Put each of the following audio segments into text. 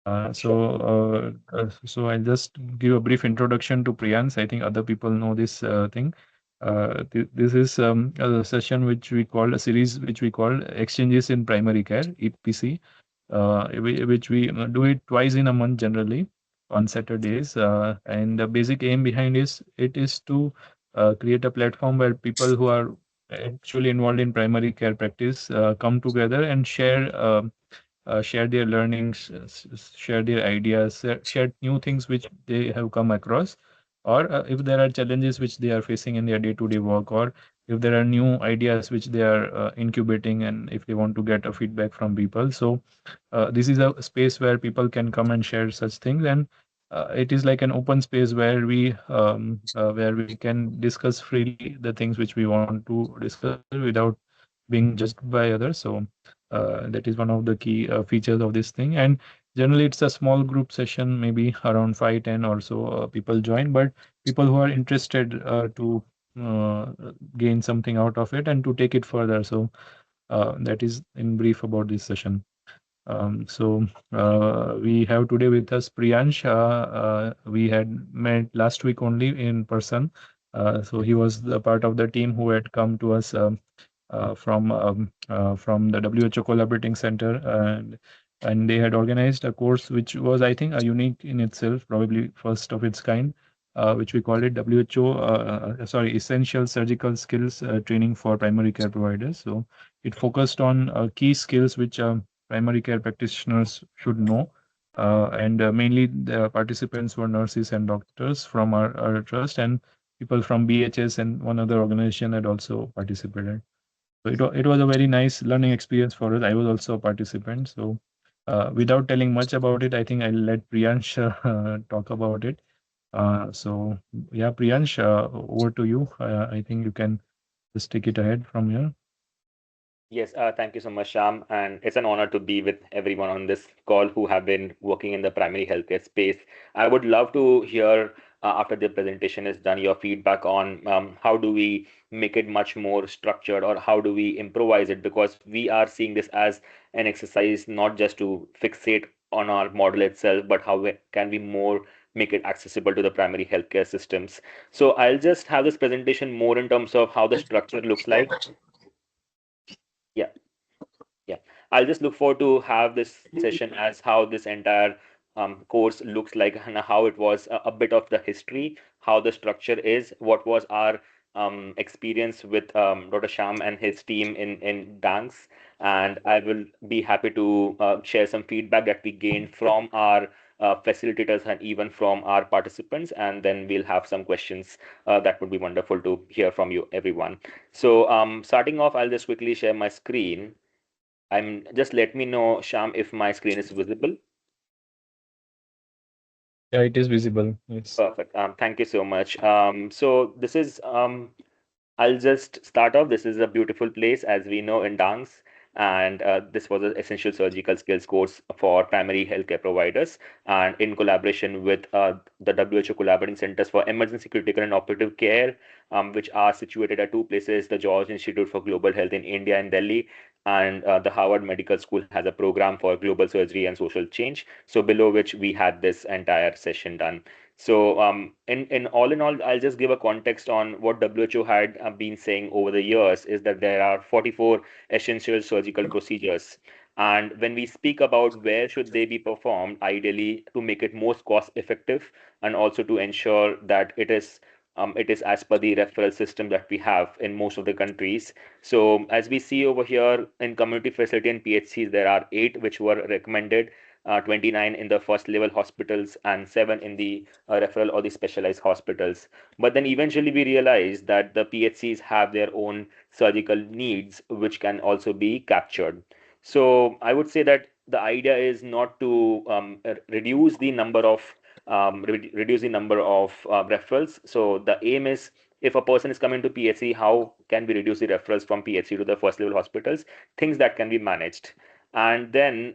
So I'll just give a brief introduction to Priyansh. I think other people know this thing. This is a session which we call a series which we call Exchanges in Primary Care (EPC), which we do it twice in a month generally on Saturdays. And the basic aim behind it is to create a platform where people who are actually involved in primary care practice come together and share their learnings, share their ideas, share new things which they have come across, or if there are challenges which they are facing in their day-to-day work, or if there are new ideas which they are incubating, and if they want to get a feedback from people. So this is a space where people can come and share such things, and it is like an open space where we can discuss freely the things which we want to discuss without being judged by others. So that is one of the key features of this thing. And generally, it's a small group session, maybe around 5-10 or so people join, but people who are interested to uh, gain something out of it and to take it further. So that is in brief about this session. We have today with us Priyansh. We had met last week only in person. So he was the part of the team who had come to us from the WHO Collaborating Center, and they had organized a course which was, I think, a unique in itself, probably first of its kind, which we call it WHO, sorry, Essential Surgical Skills Training for Primary Care Providers. So it focused on key skills which primary care practitioners should know. And mainly the participants were nurses and doctors from our trust, and people from BHS and one other organization had also participated. So it was a very nice learning experience for us. I was also a participant. So without telling much about it, I think I'll let Priyansh talk about it. So yeah, Priyansh, over to you. I think you can just take it ahead from here. Yes, thank you so much, Sham. And it's an honor to be with everyone on this call who have been working in the primary healthcare space. I would love to hear, after the presentation is done, your feedback on how do we make it much more structured, or how do we improvise it, because we are seeing this as an exercise not just to fixate on our model itself, but how can we more make it accessible to the primary healthcare systems. So I'll just have this presentation more in terms of how the structure looks like. Yeah. Yeah, I'll just look forward to have this session as how this entire course looks like, and how it was a bit of the history, how the structure is, what was our experience with Dr. Sham and his team in Danks, and I will be happy to share some feedback that we gained from our facilitators and even from our participants, and then we'll have some questions that would be wonderful to hear from you, everyone. So, starting off, I'll just quickly share my screen. I'm just let me know, Sham, if my screen is visible. Yeah, it is visible. Yes. Perfect. Thank you so much. So this is I'll just start off. This is a beautiful place, as we know, in Dangs, and this was an essential surgical skills course for primary healthcare providers, and in collaboration with the WHO Collaborating Centers for Emergency, Critical, and Operative Care, which are situated at two places: the George Institute for Global Health in India and Delhi, and the Harvard Medical School has a program for global surgery and social change. So below which we had this entire session done. So, in all, I'll just give a context on what WHO had been saying over the years is that there are 44 essential surgical procedures. And when we speak about where should they be performed, ideally to make it most cost effective, and also to ensure that it is as per the referral system that we have in most of the countries. So as we see over here in community facility and PHCs, there are 8 which were recommended, 29 in the first level hospitals, and 7 in the referral or the specialized hospitals. But then eventually we realized that the PHCs have their own surgical needs, which can also be captured. So I would say that the idea is not to reduce the number of referrals. So the aim is, if a person is coming to PHC, how can we reduce the referrals from PHC to the first level hospitals? Things that can be managed, and then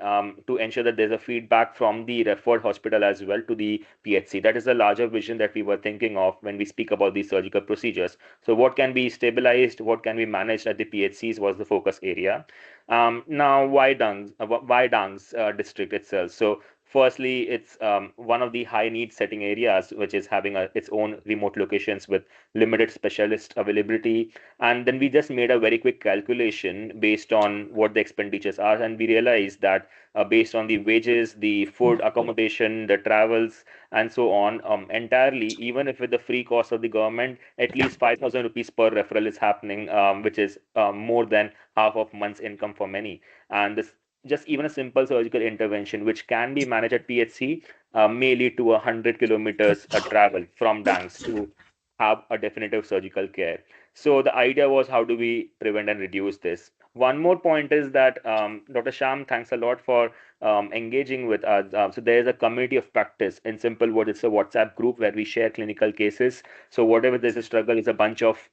to ensure that there's a feedback from the referred hospital as well to the PHC. That is a larger vision that we were thinking of when we speak about these surgical procedures. So what can be stabilized, what can be managed at the PHCs was the focus area. Now, why Dangs district itself? So Firstly, it's one of the high need setting areas, which is having its own remote locations with limited specialist availability. And then we just made a very quick calculation based on what the expenditures are, and we realized that based on the wages, the food, accommodation, the travels, and so on, entirely, even if with the free cost of the government, at least 5,000 rupees per referral is happening, which is more than half of month's income for many. And this just even a simple surgical intervention, which can be managed at PHC, may lead to 100 kilometers travel from Danks to have a definitive surgical care. So the idea was, how do we prevent and reduce this? One more point is that Dr. Sham, thanks a lot for engaging with us. So there is a community of practice. In simple words, it's a WhatsApp group where we share clinical cases. So whatever there's a struggle is a bunch of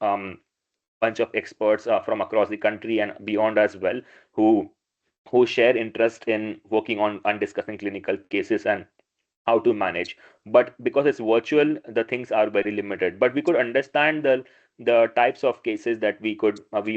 experts from across the country and beyond as well, who share interest in working on and discussing clinical cases and how to manage. But because it's virtual, the things are very limited, but we could understand the types of cases that we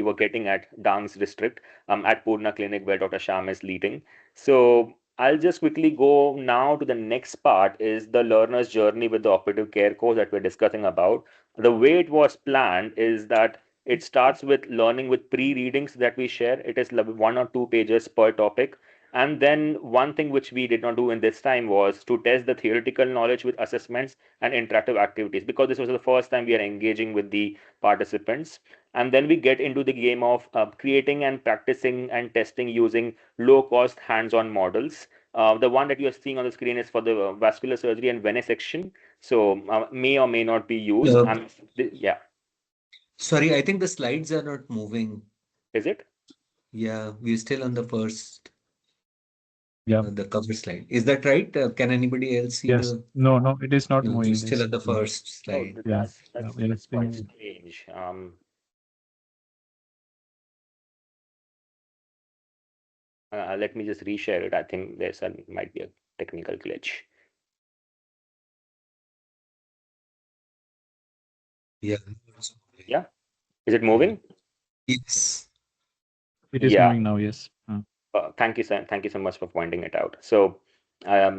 were getting at Dang's district, at Purna Clinic, where Dr. Sham is leading. So I'll just quickly go now to the next part, is the learner's journey with the operative care course that we're discussing about. The way it was planned is that it starts with learning with pre-readings that we share. It is 1 or 2 pages per topic. And then one thing which we did not do in this time was to test the theoretical knowledge with assessments and interactive activities, because this was the first time we are engaging with the participants. And then we get into the game of creating and practicing and testing using low cost hands-on models. The one that you are seeing on the screen is for the vascular surgery and venesection. So may or may not be used. Uh, And yeah, Sorry, I think the slides are not moving. is it? Yeah, we're still on the first, Yeah. the cover slide. Is that right? Can anybody else see Yes. the? No, no, it is not No, we're moving. It still is. at the first Oh, slide. Yeah. Yeah. We are that's quite seeing. strange. Let me just reshare it. I think there's a might be a technical glitch. Yeah. Yeah, is it moving? Yes. It is Yeah. moving now. Yes. Thank you so much for pointing it out. So,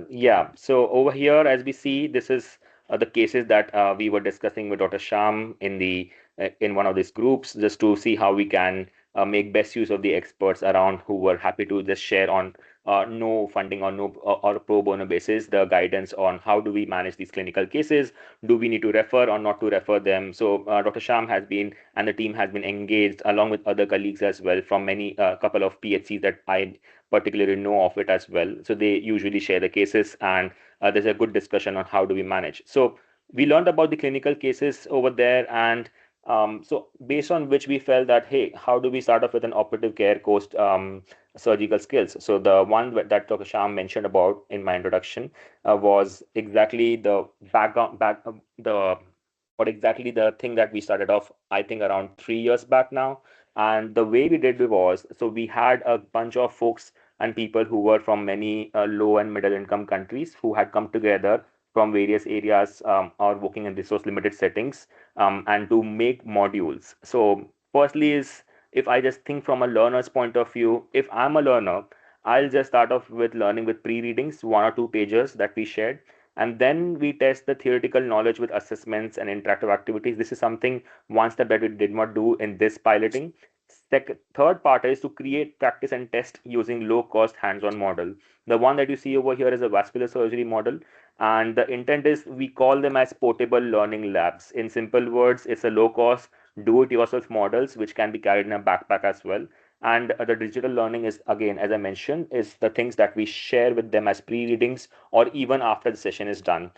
yeah, so over here, as we see, this is the cases that we were discussing with Dr. Sham in the in one of these groups, just to see how we can make best use of the experts around, who were happy to just share on no funding or no or pro bono basis the guidance on how do we manage these clinical cases. Do we need to refer or not to refer them? So Dr. Sham has been, and the team has been engaged along with other colleagues as well from many couple of PHCs that I particularly know of it as well. So they usually share the cases, and there's a good discussion on how do we manage. So we learned about the clinical cases over there, and so based on which we felt that, hey, how do we start off with an operative care course, surgical skills? So the one that Dr. Sham mentioned about in my introduction was exactly the the what exactly the thing that we started off, I think around 3 years back now. And the way we did it was, so we had a bunch of folks and people who were from many low and middle income countries who had come together from various areas, or working in resource limited settings, and to make modules. So firstly is, if I just think from a learner's point of view, if I'm a learner, I'll just start off with learning with pre-readings, 1 or 2 pages that we shared, and then we test the theoretical knowledge with assessments and interactive activities. This is something, one step that we did not do in this piloting. Third part is to create, practice, and test using low-cost hands-on model. The one that you see over here is a vascular surgery model, and the intent is we call them as portable learning labs. In simple words, it's a low-cost, do-it-yourself models which can be carried in a backpack as well. And the digital learning is, again, as I mentioned, is the things that we share with them as pre-readings or even after the session is done.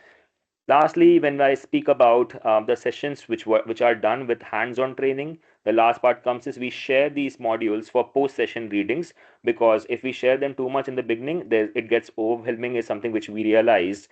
Lastly, when I speak about the sessions which are done with hands-on training, the last part comes is we share these modules for post-session readings, because if we share them too much in the beginning, it gets overwhelming, is something which we realized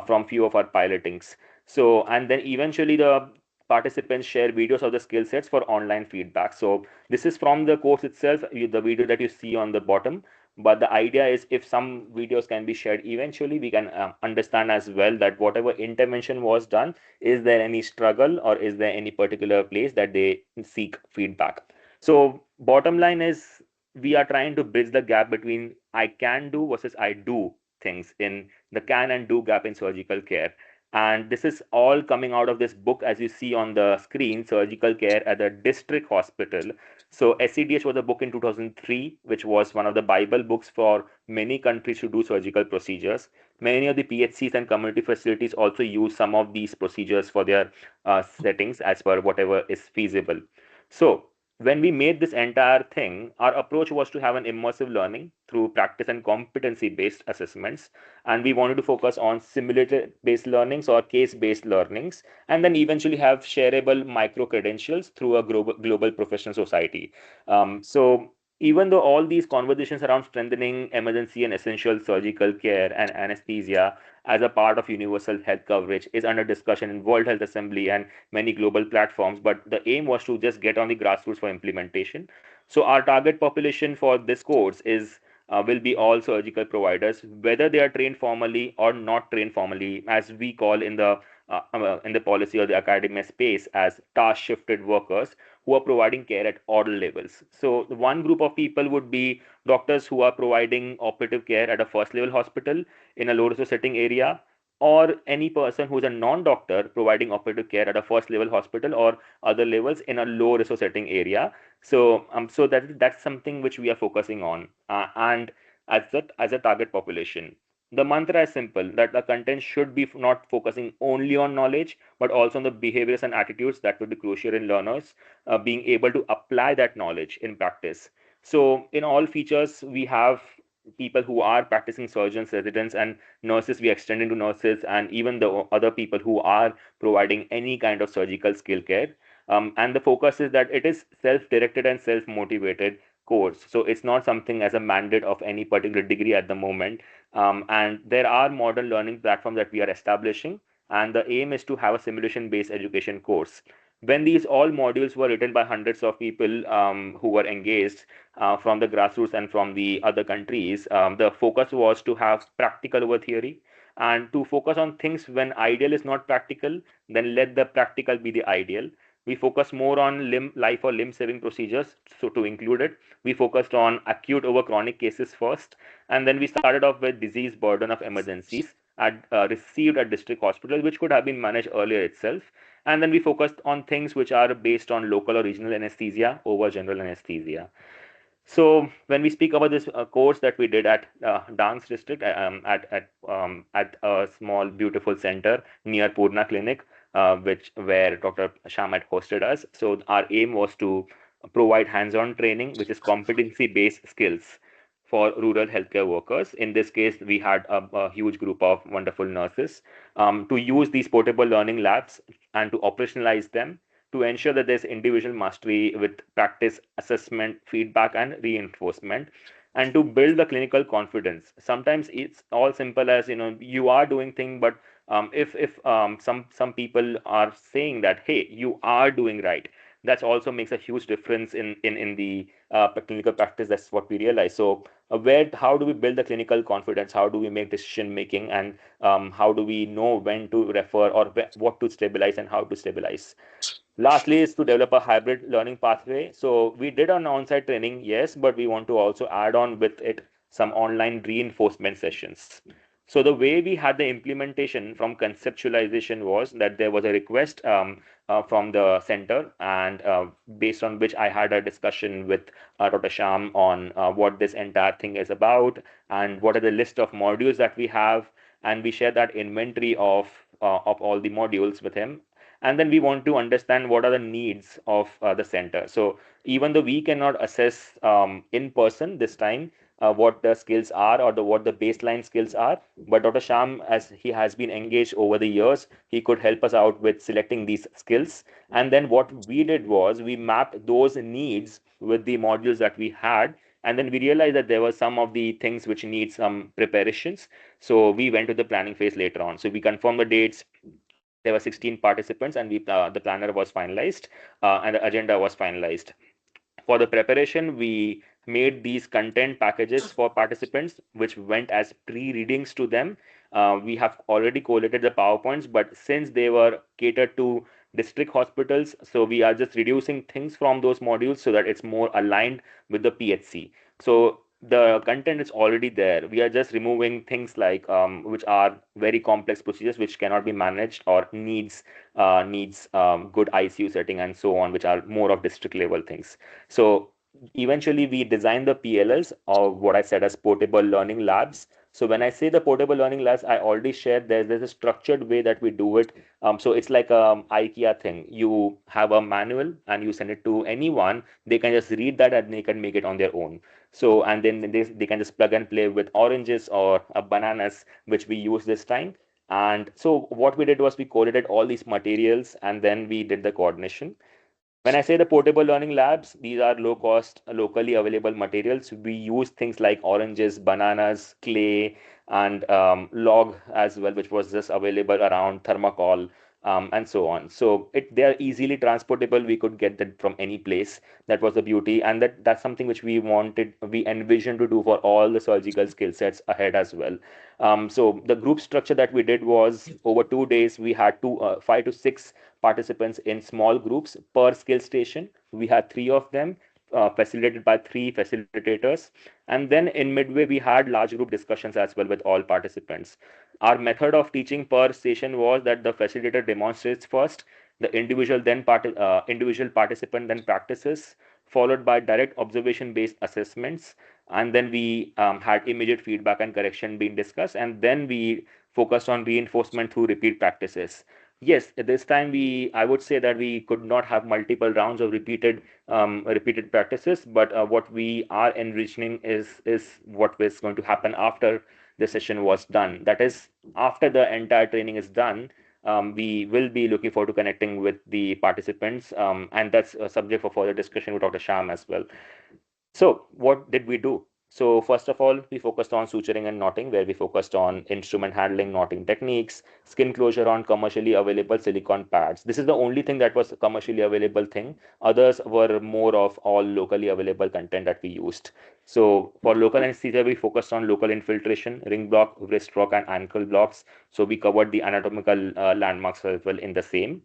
from few of our pilotings. So, and then eventually the participants share videos of the skill sets for online feedback. So this is from the course itself, the video that you see on the bottom. But the idea is, if some videos can be shared eventually, we can understand as well that whatever intervention was done, is there any struggle or is there any particular place that they seek feedback. So bottom line is, we are trying to bridge the gap between I can do versus I do things in the can and do gap in surgical care. And this is all coming out of this book, as you see on the screen, Surgical Care at the District Hospital. So SCDH was a book in 2003, which was one of the Bible books for many countries to do surgical procedures. Many of the PHCs and community facilities also use some of these procedures for their settings as per whatever is feasible. So when we made this entire thing, our approach was to have an immersive learning through practice and competency based assessments. And we wanted to focus on simulator based learnings or case based learnings, and then eventually have shareable micro credentials through a global professional society. So even though all these conversations around strengthening emergency and essential surgical care and anesthesia as a part of universal health coverage is under discussion in World Health Assembly and many global platforms, but the aim was to just get on the grassroots for implementation. So our target population for this course is will be all surgical providers, whether they are trained formally or not trained formally, as we call in the policy or the academia space as task shifted workers who are providing care at all levels. So one group of people would be doctors who are providing operative care at a first level hospital in a low resource setting area, or any person who is a non-doctor providing operative care at a first level hospital or other levels in a low resource setting area. So that's something which we are focusing on, and as a target population. The mantra is simple, that the content should be not focusing only on knowledge, but also on the behaviors and attitudes that would be crucial in learners being able to apply that knowledge in practice. So in all features, we have people who are practicing surgeons, residents, and nurses. We extend into nurses and even the other people who are providing any kind of surgical skill care. And the focus is that it is self-directed and self-motivated course. So it's not something as a mandate of any particular degree at the moment. And there are modern learning platforms that we are establishing. And the aim is to have a simulation-based education course. When these all modules were written by hundreds of people who were engaged from the grassroots and from the other countries, the focus was to have practical over theory and to focus on things when ideal is not practical, then let the practical be the ideal. We focused more on life or limb saving procedures, so to include it. We focused on acute over chronic cases first, and then we started off with disease burden of emergencies received at district hospital, which could have been managed earlier itself. And then we focused on things which are based on local or regional anesthesia over general anesthesia. So when we speak about this course that we did at Dance District at a small beautiful center near Purna Clinic, which where Dr. Sham had hosted us. So our aim was to provide hands-on training, which is competency-based skills for rural healthcare workers. In this case, we had a huge group of wonderful nurses to use these portable learning labs and to operationalize them to ensure that there's individual mastery with practice, assessment, feedback, and reinforcement, and to build the clinical confidence. Sometimes it's all simple as you are doing thing, but if some people are saying that hey, you are doing right, that also makes a huge difference in the clinical practice. That's what we realize. So where how do we build the clinical confidence? How do we make decision making, and how do we know when to refer or what to stabilize and how to stabilize? Lastly, is to develop a hybrid learning pathway. So we did an on-site training, yes, but we want to also add on with it some online reinforcement sessions. So the way we had the implementation from conceptualization was that there was a request from the center, and based on which I had a discussion with Dr. Sham on what this entire thing is about and what are the list of modules that we have, and we share that inventory of all the modules with him. And then we want to understand what are the needs of the center. So even though we cannot assess in person this time what the skills are or what the baseline skills are, but Dr. Sham, as he has been engaged over the years, he could help us out with selecting these skills. And then what we did was we mapped those needs with the modules that we had, and then we realized that there were some of the things which need some preparations. So we went to the planning phase later on. So we confirmed the dates. There were 16 participants, and the planner was finalized, and the agenda was finalized. For the preparation, we made these content packages for participants, which went as pre-readings to them. We have already collated the PowerPoints, but since they were catered to district hospitals, so we are just reducing things from those modules so that it's more aligned with the PHC. So the content is already there. We are just removing things like which are very complex procedures which cannot be managed or needs good ICU setting and so on, which are more of district level things. So eventually we design the PLLs, or what I said as portable learning labs. So when I say the portable learning labs, I already shared there's a structured way that we do it. So it's like a IKEA thing. You have a manual and you send it to anyone. They can just read that and they can make it on their own. So, and then they can just plug and play with oranges or bananas, which we use this time. And so what we did was we collated all these materials and then we did the coordination. When I say the portable learning labs, these are low cost, locally available materials. We use things like oranges, bananas, clay, and log as well, which was just available around thermocol, and so on. So they are easily transportable. We could get them from any place. That was the beauty, and that's something which we envisioned to do for all the surgical skill sets ahead as well. So the group structure that we did was over 2 days. We had 5 to 6 participants in small groups per skill station. We had three of them, facilitated by three facilitators. And then in midway, we had large group discussions as well with all participants. Our method of teaching per station was that the facilitator demonstrates first, the individual participant then practices, followed by direct observation based assessments, and then we had immediate feedback and correction being discussed, and then we focused on reinforcement through repeat practices. Yes, at this time I would say that we could not have multiple rounds of repeated practices, but what we are envisioning is what is going to happen after the session was done. That is, after the entire training is done, we will be looking forward to connecting with the participants, and that's a subject for further discussion with Dr. Sham as well. So what did we do? So first of all, we focused on suturing and knotting, where we focused on instrument handling, knotting techniques, skin closure on commercially available silicone pads. This is the only thing that was a commercially available thing. Others were more of all locally available content that we used. So for local anesthesia, we focused on local infiltration, ring block, wrist rock, and ankle blocks. So we covered the anatomical landmarks as well in the same.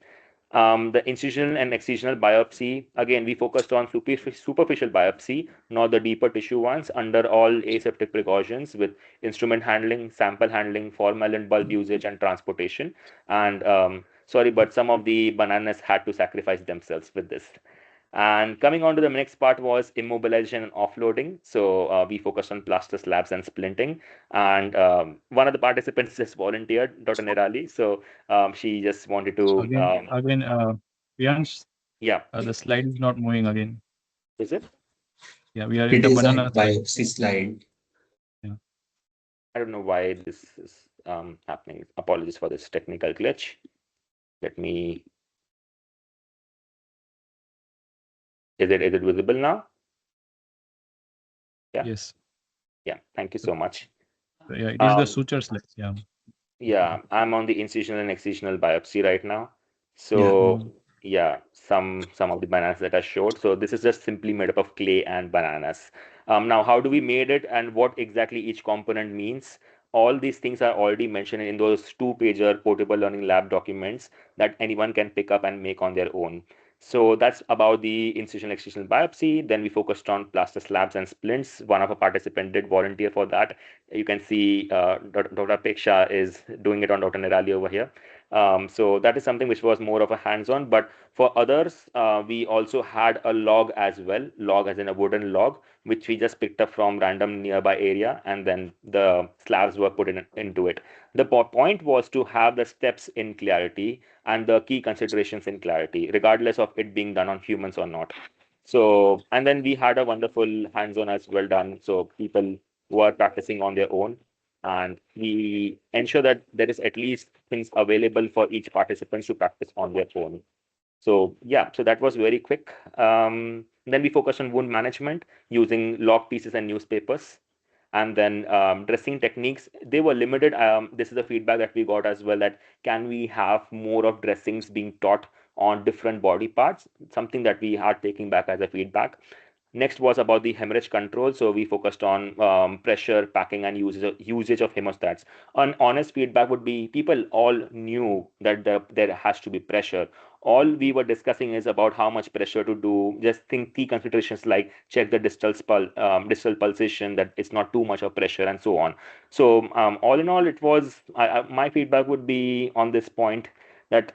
The incisional and excisional biopsy, again, we focused on superficial biopsy, not the deeper tissue ones, under all aseptic precautions with instrument handling, sample handling, formalin bulb usage, and transportation. And sorry, but some of the bananas had to sacrifice themselves with this. And coming on to the next part was immobilization and offloading. So we focused on plaster slabs and splinting. And one of the participants just volunteered, Dr. Nirali. So she just wanted So to, again, Priyansh, yeah, the slide is not moving again. is it? Yeah, we are in It the is a banana slide. biopsy slide. Yeah. I don't know why this is happening. Apologies for this technical glitch. Let me, is it visible now? Yeah, Yes. yeah. Thank you So, so much. yeah, it is the Um, suture slides. Yeah. Yeah, I'm on the incisional and excisional biopsy right now. Yeah. Mm. So yeah, some of the bananas that I showed. So this is just simply made up of clay and bananas. Now, how do we made it and what exactly each component means? All these things are already mentioned in those two-pager portable learning lab documents that anyone can pick up and make on their own. So that's about the incisional excisional biopsy. Then we focused on plaster slabs and splints. One of our participants did volunteer for that. You can see Dr. Peksha is doing it on Dr. Nirali over here. So that is something which was more of a hands-on. But for others, we also had a log as well, log as in a wooden log, which we just picked up from random nearby area, and then the slabs were put into it. The point was to have the steps in clarity and the key considerations in clarity, regardless of it being done on humans or not. So, and then we had a wonderful hands-on as well done. So people were practicing on their own, and we ensure that there is at least things available for each participant to practice on their own. So yeah, so that was very quick. Then we focused on wound management using log pieces and newspapers. And then dressing techniques, they were limited. This is the feedback that we got as well, that can we have more of dressings being taught on different body parts, something that we are taking back as a feedback. Next was about the hemorrhage control. So we focused on pressure, packing, and usage of hemostats. An honest feedback would be people all knew that there has to be pressure. All we were discussing is about how much pressure to do. Just think key considerations like check the distal pulsation, that it's not too much of pressure, and so on. So all in all, it was my feedback would be on this point that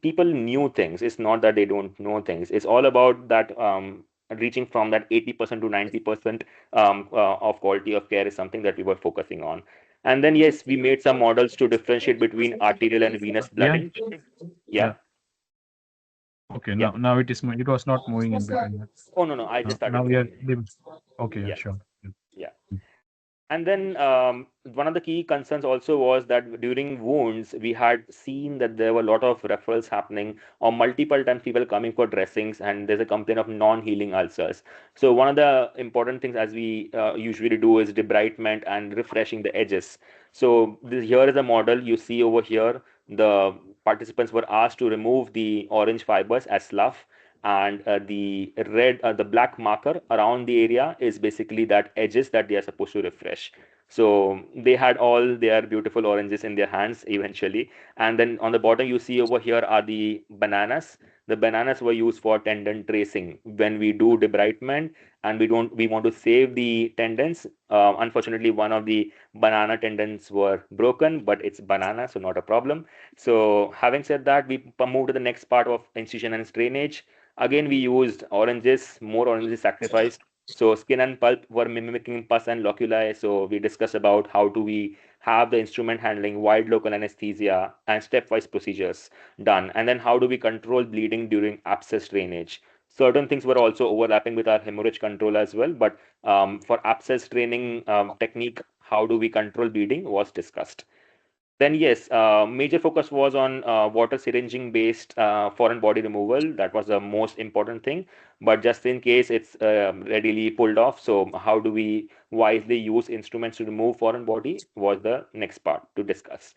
people knew things. It's not that they don't know things. It's all about that reaching from that 80% to 90% of quality of care is something that we were focusing on. And then, yes, we made some models to differentiate between arterial and venous Yeah. blooding. Yeah, Yeah. Okay. yeah. Now it is. It was not moving in between. Yeah. Oh, no, no, I just Now started we are. moving. Okay. Yeah. Yeah, Sure. yeah. And then one of the key concerns also was that during wounds, we had seen that there were a lot of referrals happening, or multiple times people coming for dressings, and there's a complaint of non-healing ulcers. So one of the important things, as we usually do, is debridement and refreshing the edges. So here is a model you see over here. The participants were asked to remove the orange fibers as slough, and the black marker around the area is basically that edges that they are supposed to refresh. So they had all their beautiful oranges in their hands eventually. And then on the bottom you see over here are the bananas. The bananas were used for tendon tracing when we do debridement, and we want to save the tendons. Unfortunately, one of the banana tendons were broken, but it's banana, so not a problem. So having said that, we moved to the next part of incision and drainage. Again, we used oranges, more oranges sacrificed. So skin and pulp were mimicking pus and loculi. So we discussed about how do we have the instrument handling, wide local anesthesia, and stepwise procedures done. And then how do we control bleeding during abscess drainage? Certain things were also overlapping with our hemorrhage control as well. But for abscess draining technique, how do we control bleeding was discussed. Then yes, major focus was on water syringing based foreign body removal. That was the most important thing. But just in case it's readily pulled off, so how do we wisely use instruments to remove foreign body was the next part to discuss.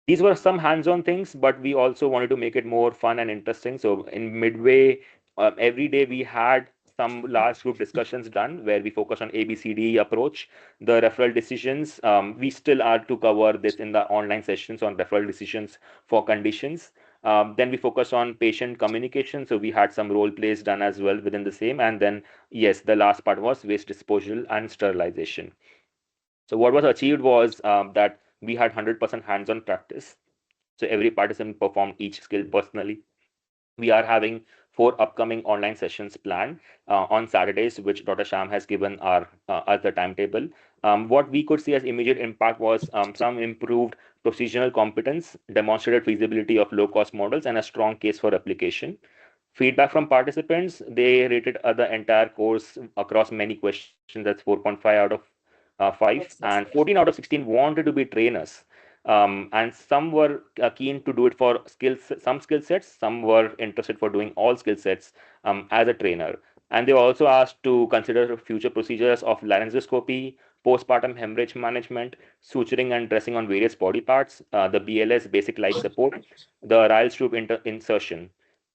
These were some hands-on things, but we also wanted to make it more fun and interesting. So in midway, every day we had some large group discussions done where we focus on ABCD approach, the referral decisions. We still are to cover this in the online sessions on referral decisions for conditions. Then we focus on patient communication. So we had some role plays done as well within the same. And then, yes, the last part was waste disposal and sterilization. So what was achieved was that we had 100% hands-on practice. So every participant performed each skill personally. We are having 4 upcoming online sessions planned on Saturdays, which Dr. Sham has given us the timetable. What we could see as immediate impact was some improved procedural competence, demonstrated feasibility of low-cost models, and a strong case for application. Feedback from participants, they rated the entire course across many questions. That's 4.5 out of 5, and 14 out of 16 wanted to be trainers. And some were keen to do it for some skill sets. Some were interested for doing all skill sets as a trainer. And they were also asked to consider future procedures of laryngoscopy, postpartum hemorrhage management, suturing and dressing on various body parts, the BLS, basic life support, the Ryle tube insertion.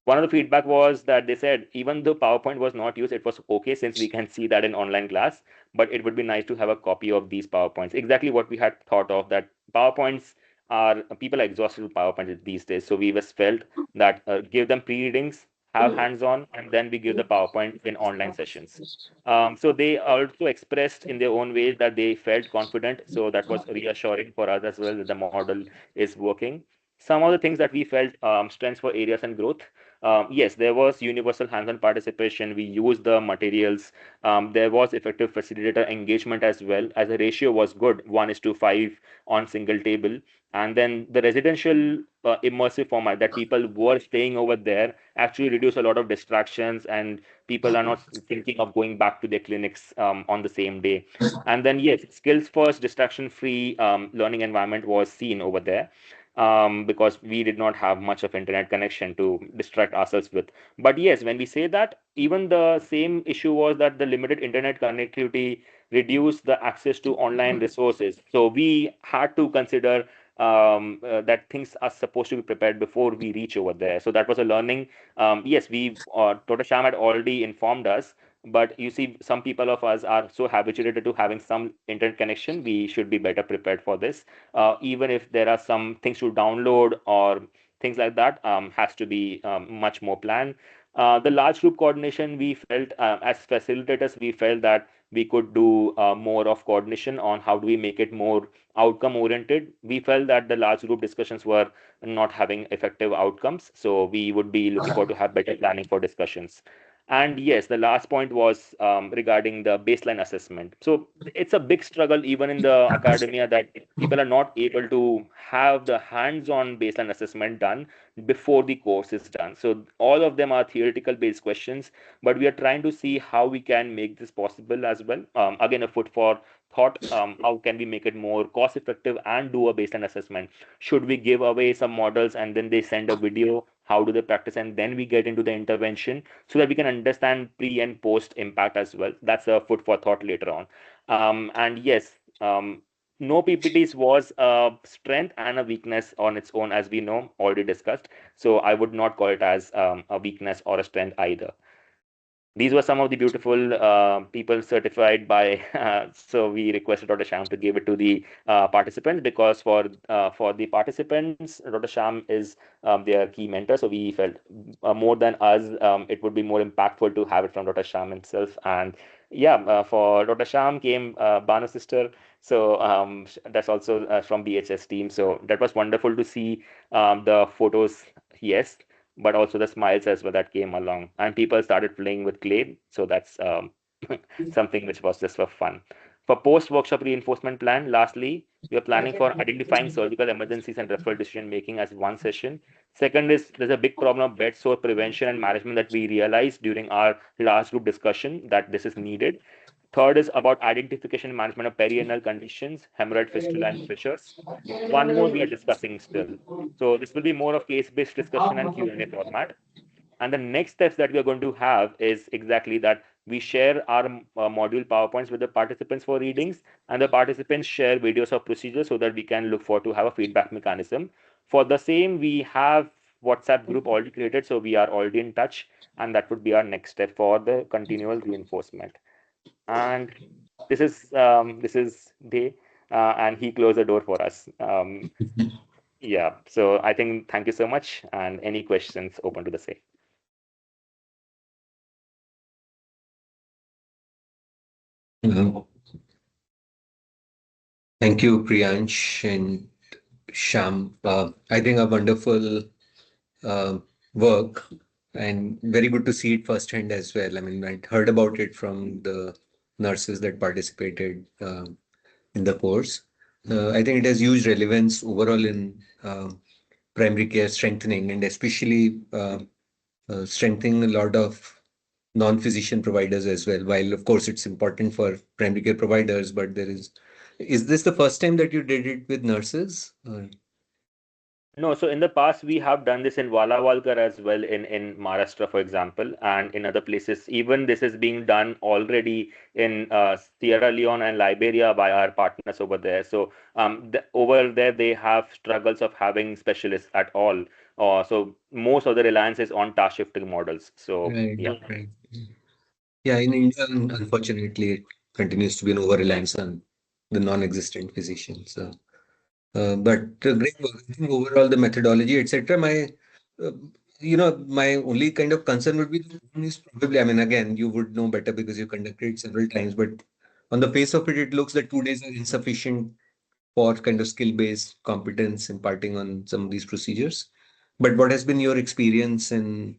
One of the feedback was that they said even though PowerPoint was not used, it was okay since we can see that in online class, but it would be nice to have a copy of these PowerPoints. Exactly what we had thought of, that PowerPoints are, people are exhausted with PowerPoints these days. So we just felt that give them pre-readings, have hands-on, and then we give the PowerPoint in online sessions. So they also expressed in their own ways that they felt confident. So that was reassuring for us as well that the model is working. Some of the things that we felt strengths for areas and growth. Yes, there was universal hands-on participation. We used the materials. There was effective facilitator engagement as well, as the ratio was good, 1:5 on single table. And then the residential immersive format that people were staying over there actually reduced a lot of distractions, and people are not thinking of going back to their clinics on the same day. And then, yes, skills first, distraction free learning environment was seen over there because we did not have much of internet connection to distract ourselves with. But yes, when we say that, even the same issue was that the limited internet connectivity reduced the access to online resources. So we had to consider that things are supposed to be prepared before we reach over there. So that was a learning. Yes, Dr. Sham had already informed us, but you see, some people of us are so habituated to having some internet connection. We should be better prepared for this, even if there are some things to download or things like that has to be much more planned. The large group coordination, we felt as facilitators, we felt that we could do more of coordination on how do we make it more outcome oriented. We felt that the large group discussions were not having effective outcomes, so we would be looking forward to have better planning for discussions. And yes, the last point was regarding the baseline assessment. So it's a big struggle even in the academia that people are not able to have the hands-on baseline assessment done before the course is done. So all of them are theoretical based questions, but we are trying to see how we can make this possible as well. Again, a foot for thought. How can we make it more cost effective and do a baseline assessment? Should we give away some models and then they send a video? How do they practice? And then we get into the intervention so that we can understand pre and post impact as well. That's a food for thought later on. And yes, no PPTs was a strength and a weakness on its own, as we know, already discussed. So I would not call it as a weakness or a strength either. These were some of the beautiful people certified by. So we requested Dr. Sham to give it to the participants, because for the participants, Dr. Sham is their key mentor. So we felt more than us, it would be more impactful to have it from Dr. Sham himself. And yeah, for Dr. Sham came Banu sister. So that's also from BHS team. So that was wonderful to see the photos. Yes, but also the smiles as well that came along, and people started playing with clay. So that's something which was just for fun. For post workshop reinforcement plan, lastly, we are planning for identifying surgical emergencies and referral decision making as one session. Second is there's a big problem of bed sore prevention and management that we realized during our last group discussion that this is needed. Third is about identification and management of perianal conditions, hemorrhoid, fistula, and fissures. One more we are discussing still. So this will be more of case-based discussion and Q&A format. And the next steps that we are going to have is exactly that we share our module PowerPoints with the participants for readings, and the participants share videos of procedures so that we can look forward to have a feedback mechanism. For the same, we have WhatsApp group already created, so we are already in touch, and that would be our next step for the continual reinforcement. And this is Day, and he closed the door for us. Yeah, so I think thank you so much, and any questions open to the same. Mhm. Thank you, Priyansh and Sham. I think a wonderful uh, work, and very good to see it firsthand as well. I mean, I heard about it from the nurses that participated in the course. I think it has huge relevance overall in primary care strengthening, and especially strengthening a lot of non-physician providers as well. While of course it's important for primary care providers, but is this the first time that you did it with nurses? No, so in the past we have done this in Wala Walkar as well in Maharashtra, for example, and in other places. Even this is being done already in Sierra Leone and Liberia by our partners over there. So over there they have struggles of having specialists at all. So most of the reliance is on task shifting models. So Right, yeah. right. Yeah, in India, unfortunately, it continues to be an over-reliance on the non-existent physicians. But great work. I think overall, the methodology, etc. Uh, my only kind of concern would be the time is probably. I mean, again, you would know better because you conducted it several times. But on the face of it, it looks that 2 days are insufficient for kind of skill-based competence imparting on some of these procedures. But what has been your experience in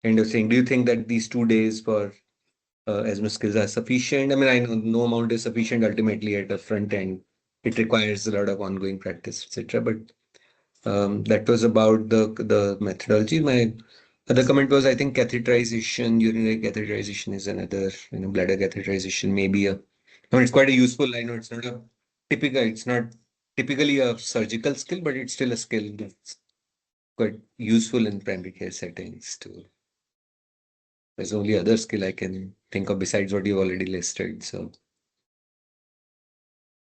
kind of saying? Do you think that these 2 days for as much skills are sufficient? I mean, I know no amount is sufficient ultimately at the front end. It requires a lot of ongoing practice, etc. But that was about the methodology. My other comment was, I think catheterization, urinary catheterization is another, bladder catheterization maybe I mean, it's quite a useful. I know it's not typically a surgical skill, but it's still a skill that's quite useful in primary care settings too. There's only other skill I can think of besides what you've already listed. So.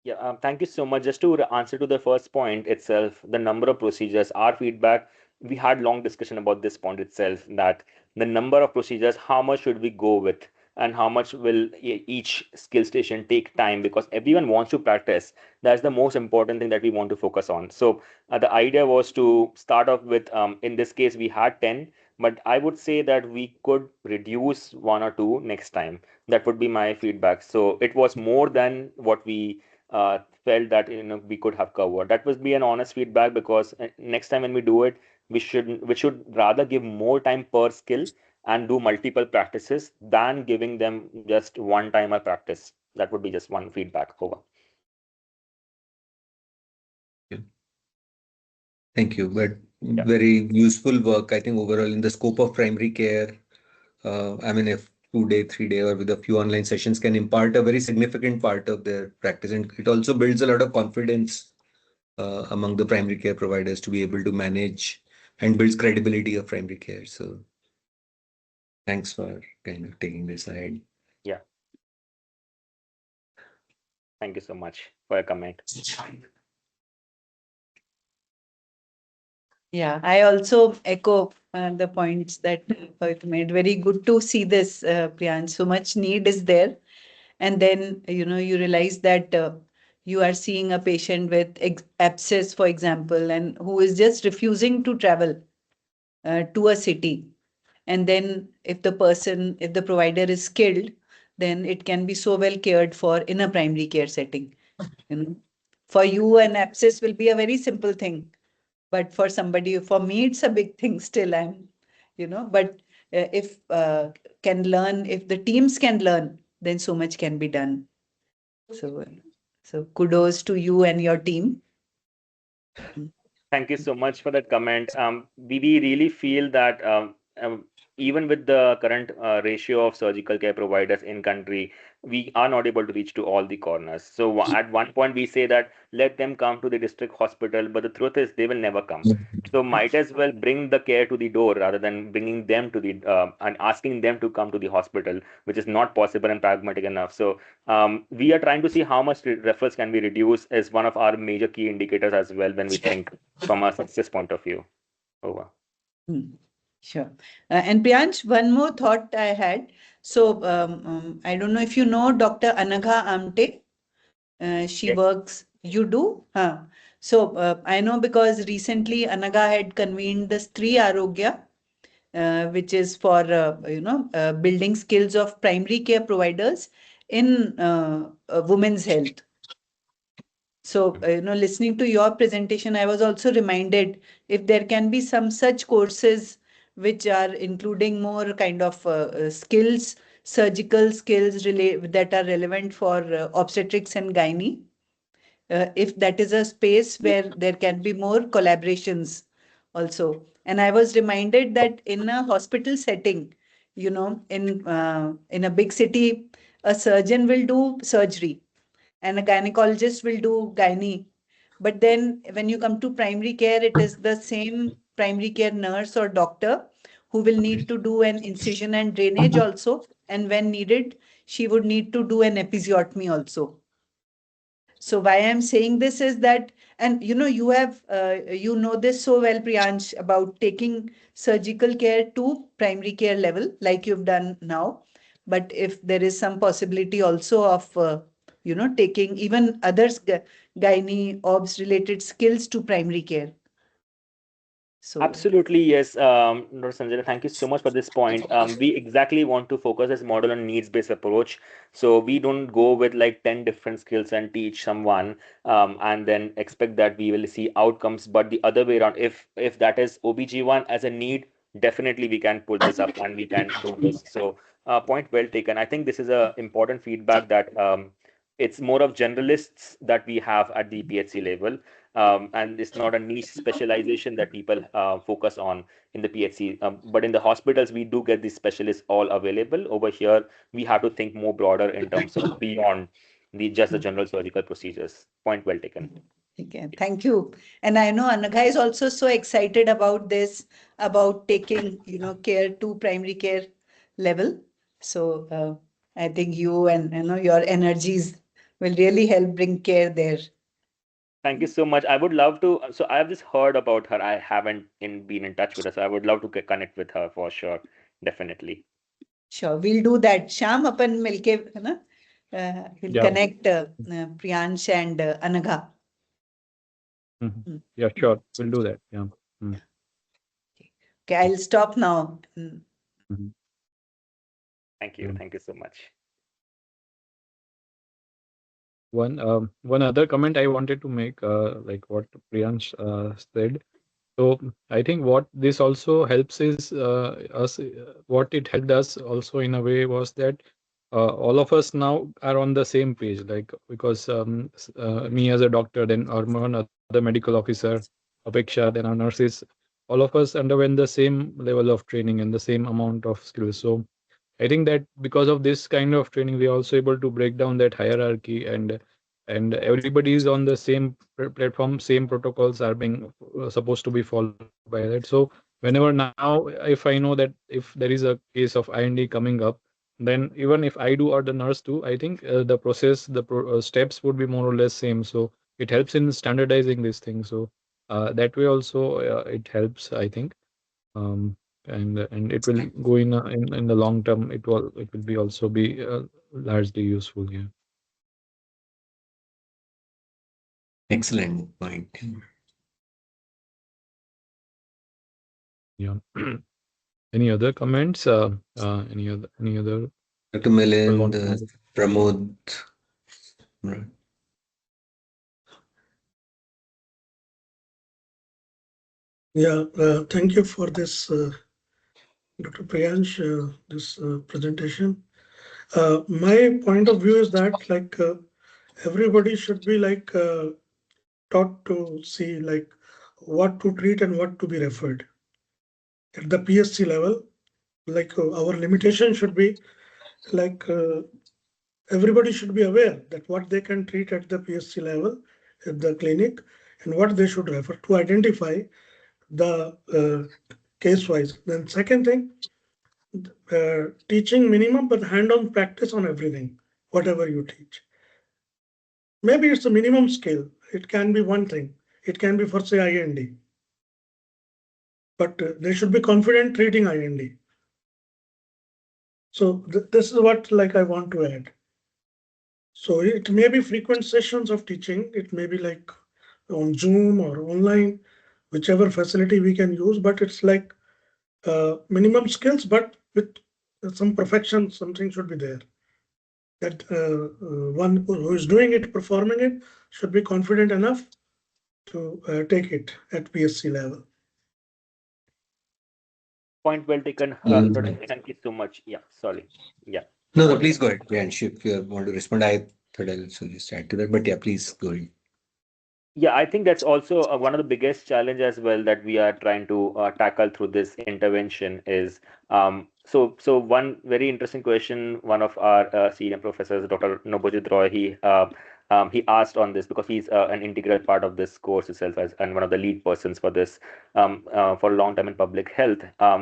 Yeah, thank you so much. Just to answer to the first point itself, the number of procedures, our feedback, we had long discussion about this point itself, that the number of procedures, how much should we go with? and how much will each skill station take time, because everyone wants to practice. That's the most important thing that we want to focus on. So the idea was to start off with, in this case we had 10, but I would say that we could reduce one or two next time. That would be my feedback. So it was more than what we felt that we could have covered. That would be an honest feedback, because next time when we do it, we should rather give more time per skill and do multiple practices than giving them just one time a practice. That would be just one feedback. Over. Yeah. Thank you. But Yeah. very useful work, I think, overall in the scope of primary care. I mean, if 2 day, 3 day, or with a few online sessions can impart a very significant part of their practice, and it also builds a lot of confidence among the primary care providers to be able to manage and builds credibility of primary care. So thanks for kind of taking this ahead. Yeah. Thank you so much for your comment. Yeah, I also echo the points that Bhavik made. Very good to see this, Priyansh. So much need is there. And then, you realize that you are seeing a patient with abscess, for example, and who is just refusing to travel to a city. And then if the provider is skilled, then it can be so well cared for in a primary care setting. You know, for you, an abscess will be a very simple thing, but for somebody, for me, it's a big thing still. But if can learn, if the teams can learn, then so much can be done. So, so kudos to you and your team. Thank you so much for that comment. We really feel that even with the current ratio of surgical care providers in country, we are not able to reach to all the corners. So at one point we say that let them come to the district hospital, but the truth is they will never come. So might as well bring the care to the door rather than bringing them to the and asking them to come to the hospital, which is not possible and pragmatic enough. So we are trying to see how much referrals can be reduced as one of our major key indicators as well when we think from a success point of view. Over. Hmm. Sure. And Priyansh, one more thought I had. So I don't know if you know Dr. Anagha Amte. She Yes. works. You do? Huh. So I know because recently Anagha had convened the Stree Arogya, which is for building skills of primary care providers in women's health. So, listening to your presentation, I was also reminded if there can be some such courses which are including more kind of skills, surgical skills that are relevant for obstetrics and gynae, if that is a space where there can be more collaborations also. And I was reminded that in a hospital setting, in a big city, a surgeon will do surgery and a gynecologist will do gynae. But then when you come to primary care, it is the same primary care nurse or doctor who will need to do an incision and drainage also. And when needed, she would need to do an episiotomy also. So why I'm saying this is that, and you know this so well, Priyansh, about taking surgical care to primary care level, like you've done now. But if there is some possibility also of, taking even others, gynae, obs related skills to primary care. So, Absolutely, yes, Dr. Sanjana, thank you so much for this point. We exactly want to focus this model on needs-based approach. So we don't go with like 10 different skills and teach someone and then expect that we will see outcomes. But the other way around, if that is OBG1 as a need, definitely we can put this up and we can do this. So point well taken. I think this is a important feedback that it's more of generalists that we have at the PHC level, and it's not a niche specialization that people focus on in the PHC. But in the hospitals, we do get these specialists all available. Over here, we have to think more broader in terms of beyond the just the general surgical procedures. Point well taken. okay, thank you. And I know Anagha is also so excited about this, about taking, care to primary care level. So I think you and your energies will really help bring care there. Thank you so much. I would love to. So I have just heard about her. I haven't been in touch with her, so I would love to connect with her for sure. Definitely. Sure, we'll do that. Sham अपन मिलके है ना, we'll Yeah. connect Priyansh and Anagha. Mhm. Mm. Yeah, sure. We'll do that. Yeah. Mm. Okay, I'll stop now. Mhm. Thank you. Yeah. Thank you so much. One other comment I wanted to make, like what Priyansh said. So I think what this also helps is us. What it helped us also in a way was that all of us now are on the same page. Like because me as a doctor, then or one other medical officer, Apeksha, then our nurses, all of us underwent the same level of training and the same amount of skills. So I think that because of this kind of training, we are also able to break down that hierarchy, and everybody is on the same platform, same protocols are being supposed to be followed by that. So whenever now, if I know that if there is a case of IND coming up, then even if I do or the nurse do, I think the process, steps would be more or less same. So it helps in standardizing these things. So that way also it helps, I think. um, and it will go in the long term. It will be also be largely useful. Yeah. Excellent point. Yeah. Any other comments? Any other Dr. people Milind, want to know? Pramod. Right. Yeah, thank you for this, Dr. Priyansh, this presentation. My point of view is that everybody should be taught to see what to treat and what to be referred at the PSC level. Our limitation should be like everybody should be aware that what they can treat at the PSC level at the clinic and what they should refer to identify the case wise. Then second thing, teaching minimum but hand-on practice on everything, whatever you teach. Maybe it's a minimum scale. It can be one thing. It can be for say IND, but they should be confident treating IND. So this is what I want to add. So it may be frequent sessions of teaching. It may be like on Zoom or online, whichever facility we can use. But it's like minimum skills, but with some perfection, something should be there. That one who is doing it, performing it, should be confident enough to take it at PSC level. Point well taken, Mm. Pratik. Thank you so much. Yeah, sorry. Yeah. No, no, please go ahead, Priyansh. If you want to respond, I thought I'll also just add to that. But yeah, please go ahead. Yeah, I think that's also one of the biggest challenge as well that we are trying to tackle through this intervention is so one very interesting question one of our senior professors, Dr. Nobojit Roy, he asked on this because he's an integral part of this course itself as and one of the lead persons for this for long time in public health.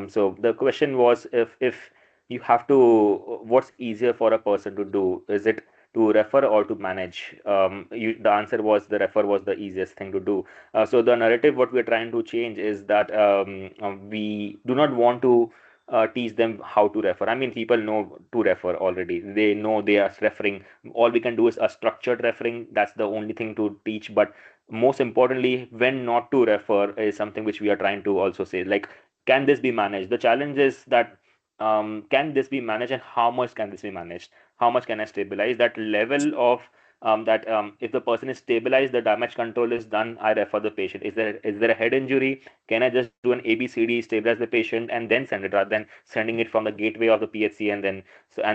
So the question was if you have to, what's easier for a person to do? Is it to refer or to manage? The answer was the refer was the easiest thing to do. So the narrative what we're trying to change is that we do not want to teach them how to refer. I mean, people know to refer already. They know they are referring. All we can do is a structured referring. That's the only thing to teach. But most importantly, when not to refer is something which we are trying to also say. Like, can this be managed? The challenge is that can this be managed and how much can this be managed? How much can I stabilize that level of that if the person is stabilized, the damage control is done, I refer the patient. Is there a head injury? Can I just do an ABCD, stabilize the patient, and then send it rather than sending it from the gateway of the PHC and then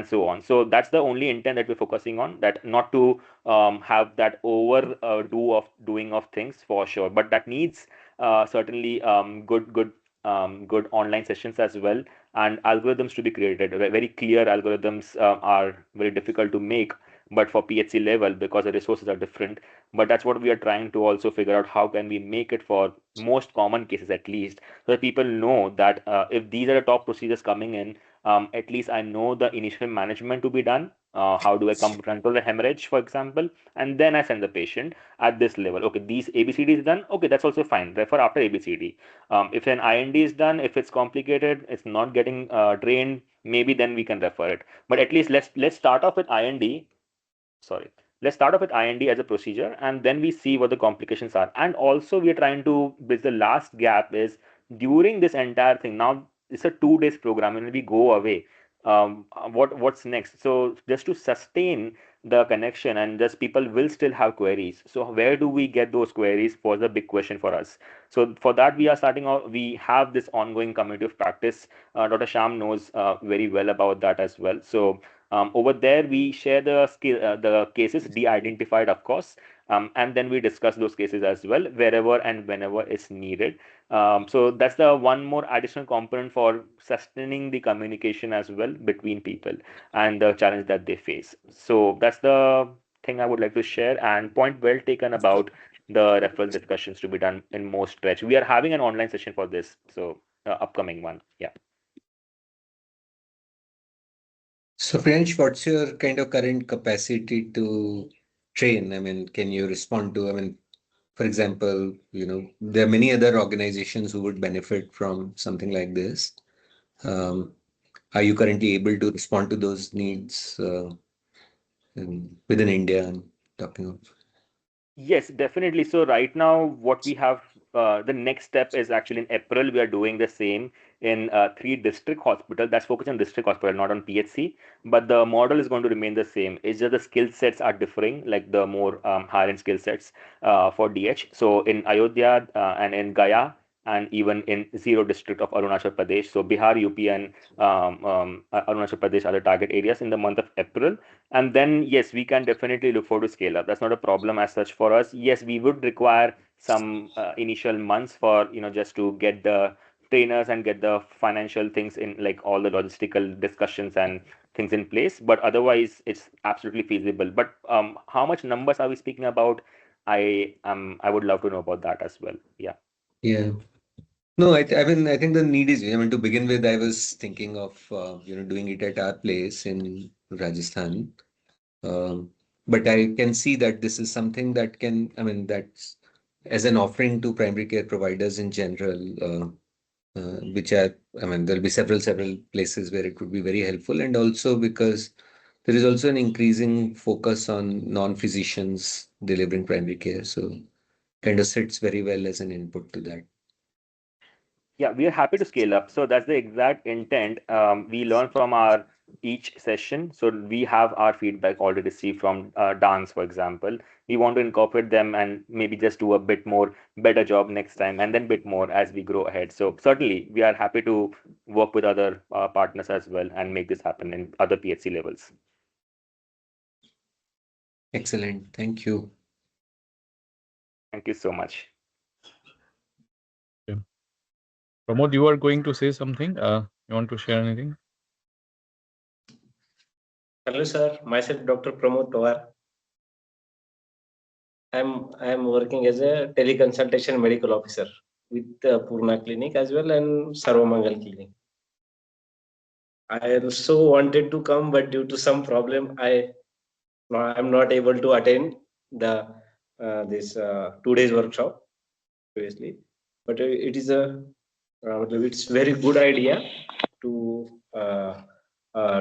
so on. So that's the only intent that we're focusing on. That not to have that over doing of things for sure, but that needs certainly good online sessions as well, and algorithms to be created. Very clear algorithms are very difficult to make, but for PHC level because the resources are different. But that's what we are trying to also figure out, how can we make it for most common cases at least, so that people know that if these are the top procedures coming in, at least I know the initial management to be done. How do I control the hemorrhage, for example, and then I send the patient at this level. Okay, these ABCD is done. Okay, that's also fine. Refer after ABCD. If an IND is done, if it's complicated, it's not getting drained, maybe then we can refer it. But at least let's start off with IND. Sorry, let's start off with IND as a procedure, and then we see what the complications are. And also we are trying to bridge the last gap is during this entire thing. Now it's a 2 days program, and when we go away, what's next? So just to sustain the connection, and just people will still have queries. So where do we get those queries was the big question for us. So for that we are starting out. We have this ongoing community of practice. Dr. Sham knows very well about that as well. So over there, we share the cases de-identified, of course, and then we discuss those cases as well wherever and whenever it's needed. So that's the one more additional component for sustaining the communication as well between people and the challenge that they face. So that's the thing I would like to share. And point well taken about the referral discussions to be done in more stretch. We are having an online session for this, so upcoming one. Yeah. So, Priyansh, what's your kind of current capacity to train? I mean, can you respond to, I mean, for example, there are many other organizations who would benefit from something like this. Um, are you currently able to respond to those needs within India? I'm talking of. Yes, definitely. So right now, what we have, the next step is actually in April, we are doing the same in 3 district hospital. That's focused on district hospital, not on PHC. But the model is going to remain the same. It's just the skill sets are differing, like the more higher end skill sets for DH. So in Ayodhya and in Gaya, and even in 0 district of Arunachal Pradesh. So Bihar, UP, and Arunachal Pradesh are the target areas in the month of April. And then yes, we can definitely look forward to scale up. That's not a problem as such for us. Yes, we would require some initial months for just to get the trainers and get the financial things in, like all the logistical discussions and things in place, but otherwise it's absolutely feasible. But how much numbers are we speaking about? I would love to know about that as well. Yeah. Yeah. No, I mean, I think the need is, I mean, to begin with, I was thinking of, doing it at our place in Rajasthan. Um, but I can see that this is something that can, I mean, that's as an offering to primary care providers in general, which are, I mean, there'll be several places where it would be very helpful. And also because there is also an increasing focus on non-physicians delivering primary care. So kind of sits very well as an input to that. Yeah, we are happy to scale up. So that's the exact intent. We learn from our each session. So we have our feedback already received from dance, for example. We want to incorporate them and maybe just do a bit more better job next time, and then bit more as we grow ahead. So certainly we are happy to work with other partners as well and make this happen in other PHC levels. Excellent. Thank you. Thank you so much. Yeah. Pramod, you are going to say something? You want to share anything? Hello, sir. Myself, Dr. Pramod Pawar. I'm working as a teleconsultation medical officer with Purna Clinic as well and Sarvamangal Clinic. I also wanted to come, but due to some problem, I'm not able to attend the this 2 days workshop previously. But it's very good idea to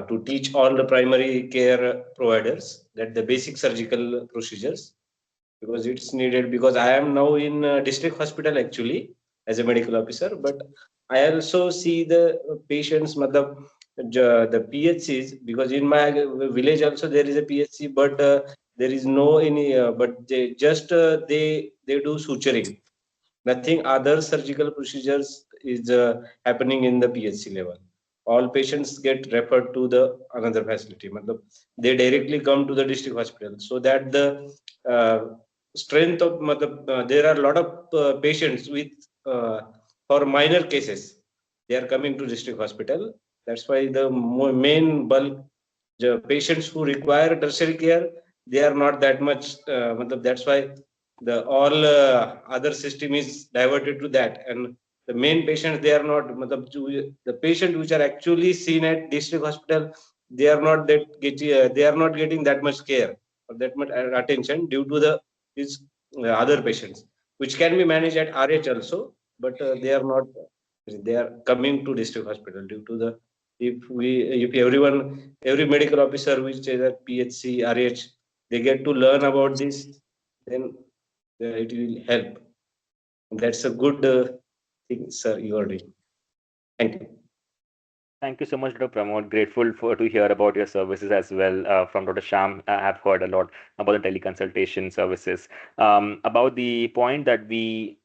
to teach all the primary care providers that the basic surgical procedures, because it's needed, because I am now in district hospital actually as a medical officer, but I also see the patients, the PHCs, because in my village also there is a PHC, but there is no any, but they just they do suturing. Nothing other surgical procedures is happening in the PHC level. All patients get referred to the another facility. They directly come to the district hospital, so that the uh, strength of there are a lot of patients with uh, for minor cases. They are coming to district hospital. That's why the main bulk, the patients who require tertiary care, they are not that much. That's why the all other system is diverted to that, and the main patients, they are not, the patient which are actually seen at district hospital, they are not getting that much care or that much attention due to the these other patients, which can be managed at RH also, but they are not, they are coming to district hospital due to the If every medical officer, which is at PHC, RH, they get to learn about this, then it will help. That's a good thing, sir, you are doing. Thank you. Thank you so much, Dr. Pramod. Grateful for to hear about your services as well from Dr. Sham. I have heard a lot about the teleconsultation services. About the point that we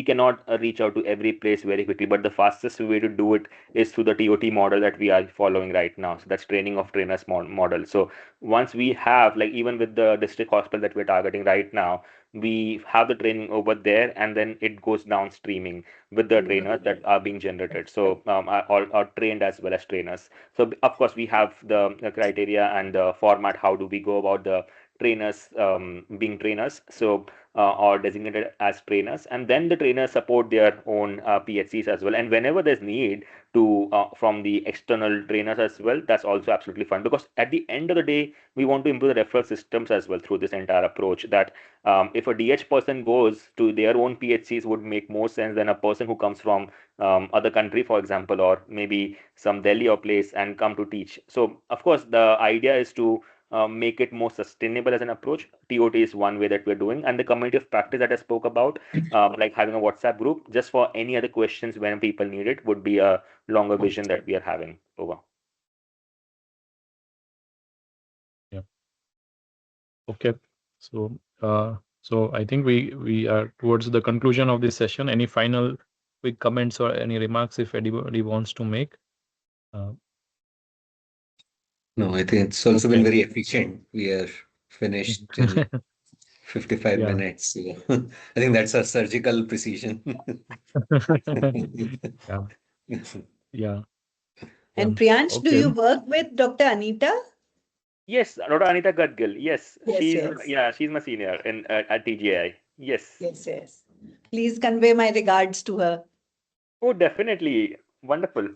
cannot reach out to every place very quickly, but the fastest way to do it is through the TOT model that we are following right now. So that's training of trainers model. So once we have, like even with the district hospital that we're targeting right now, we have the training over there, and then it goes downstreaming with the trainers that are being generated. So are trained as well as trainers. So of course we have the criteria and the format. How do we go about the trainers being trainers? So or designated as trainers, and then the trainers support their own PHCs as well. And whenever there's need to from the external trainers as well, that's also absolutely fine, because at the end of the day we want to improve the referral systems as well through this entire approach. That if a DH person goes to their own PHCs would make more sense than a person who comes from other country, for example, or maybe some Delhi or place and come to teach. So of course the idea is to make it more sustainable as an approach. TOT is one way that we're doing, and the community of practice that I spoke about, like having a WhatsApp group just for any other questions when people need it, would be a longer vision that we are having over. Yeah. Okay. So, so I think we are towards the conclusion of this session. Any final quick comments or any remarks if anybody wants to make? No, I think it's also been Okay. very efficient. We are finished in 55 Yeah. minutes. Yeah. I think that's a surgical precision. Yeah. Yeah. And Yeah. Priyansh, do Okay. you work with Dr. Anita? Yes, Dr. Anita Gadgil. Yes, Yes, she's yes. she's my senior in at TGI. Yes. Yes, yes. Please convey my regards to her. Oh, definitely. Wonderful.